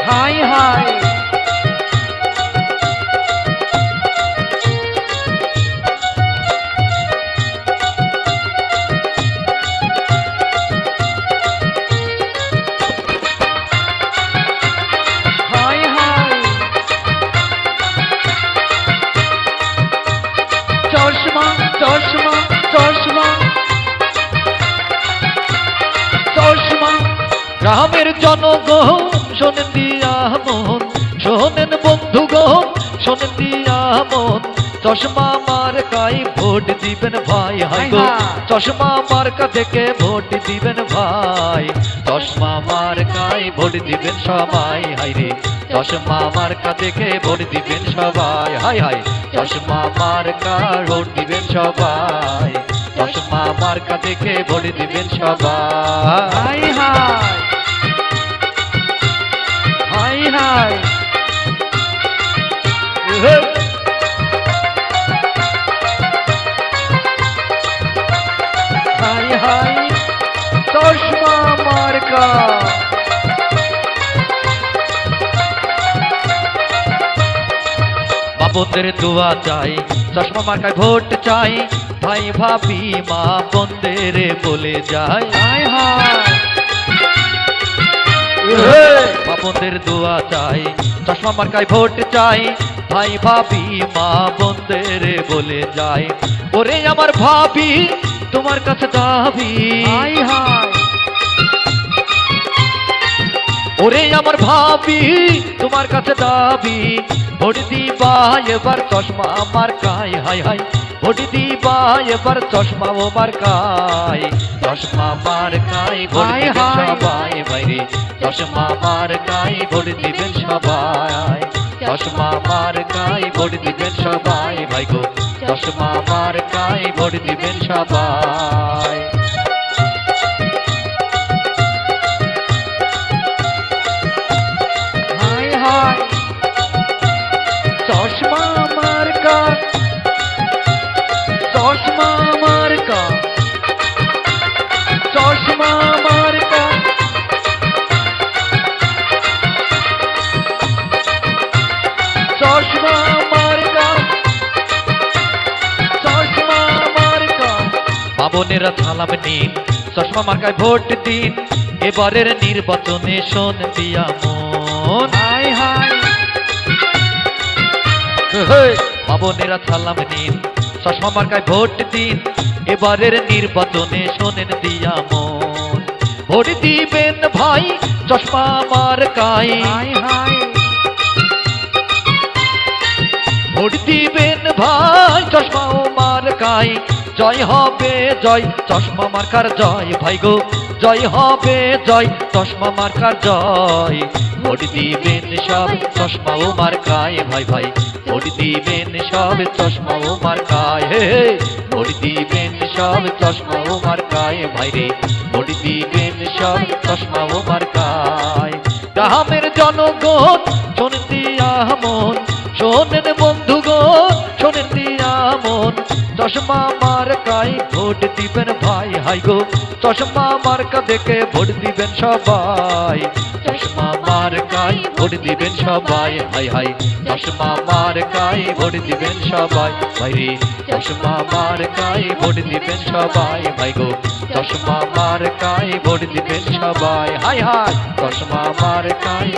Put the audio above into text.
high high high high চশমা চশমা চশমা চশমা গ্রামের জনগণ শোনেন দিয়া মন শোনেন বন্ধুগণ শোনেন দিয়া মন চশমা মার্কাই ভোট দিবেন ভাই হাই গো চশমা মার্কা দেখে ভোট দিবেন ভাই চশমা মার্কাই ভোট দিবেন সবাই হাই রে চশমা মার্কা দেখে ভোট দিবেন সবাই হাই হাই চশমা মার্কা ভোট দিবেন সবাই চশমা মার্কা দেখে ভোট দিবেন সবাই high high high high high high চশমা মার্কা বাবুদের দোয়া চাই চশমা মার্কায় ভোট চাই ভাই ভাবি মা বন্ধের বলে যায় হাই হাই বাবুদের দোয়া চাই চশমা মার্কায় ভোট চাই ভাই ভাবি মা বন্ধের বলে যায় ওরে আমার ভাবি তোমার কাছে দাবি হাই হাই ওরে আমার ভাবি তোমার কাছে দাবি ভোট দিবা এবার চশমা মার্কায় হাই হাই ভোট দিবা এবার চশমা ও মার্কায় চশমা মার্কায় ভোট দিবেন সবাই বাইরে চশমা মার্কায় ভোট দিবেন সবাই চশমা মার্কায় ভোট দিবেন সবাই ভাই গো চশমা মার্কায় ভোট দিবেন সবাই হাই হাই চশমা মার্কা চশমা মার্কা চশমা মার্কা চশমা মার্কা চশমা মার্কা বাবনেরা সালাম নিন চশমা মার্কায় ভোট দিন এবারের নির্বাচনে শোন দিয়া মন হাই হাই বাবনেরা সালাম নিন চশমা মার্কায় ভোট দিন এবারের নির্বাচনে শোনেন দিয়া মন ভোট দিবেন ভাই চশমা মার্কায় হাই হাই ভোট দিবেন ভাই চশমা ও মার্কায় জয় হবে জয় চশমা মার্কার জয় ভাই গো জয় হবে জয় চশমা মার্কার জয় ভোট দিবেন সব চশমা ও মার্কায় ভাই ভাই ভোট দিবেন সব চশমা ও মার্কায় হে ভোট দিবেন সব চশমা ও মার্কায় ভাই রে ভোট দিবেন সব চশমা ও মার্কায় গ্রামের জনগণ শোনেন দিয়া মন শোনেন বন্ধুগণ শোনেন দিয়া মন চশমা মার্কায় ভোট দিবেন ভাই হাই গো চশমা মার্কা দেখে ভোট দিবেন সবাই চশমা মার্কায় ভোট দিবেন সবাই হাই হাই চশমা মার্কায় ভোট দিবেন সবাই ভাই রে চশমা মার্কায় ভোট দিবেন সবাই ভাই গো চশমা মার্কায় ভোট দিবেন সবাই হাই হাই চশমা মার্কায়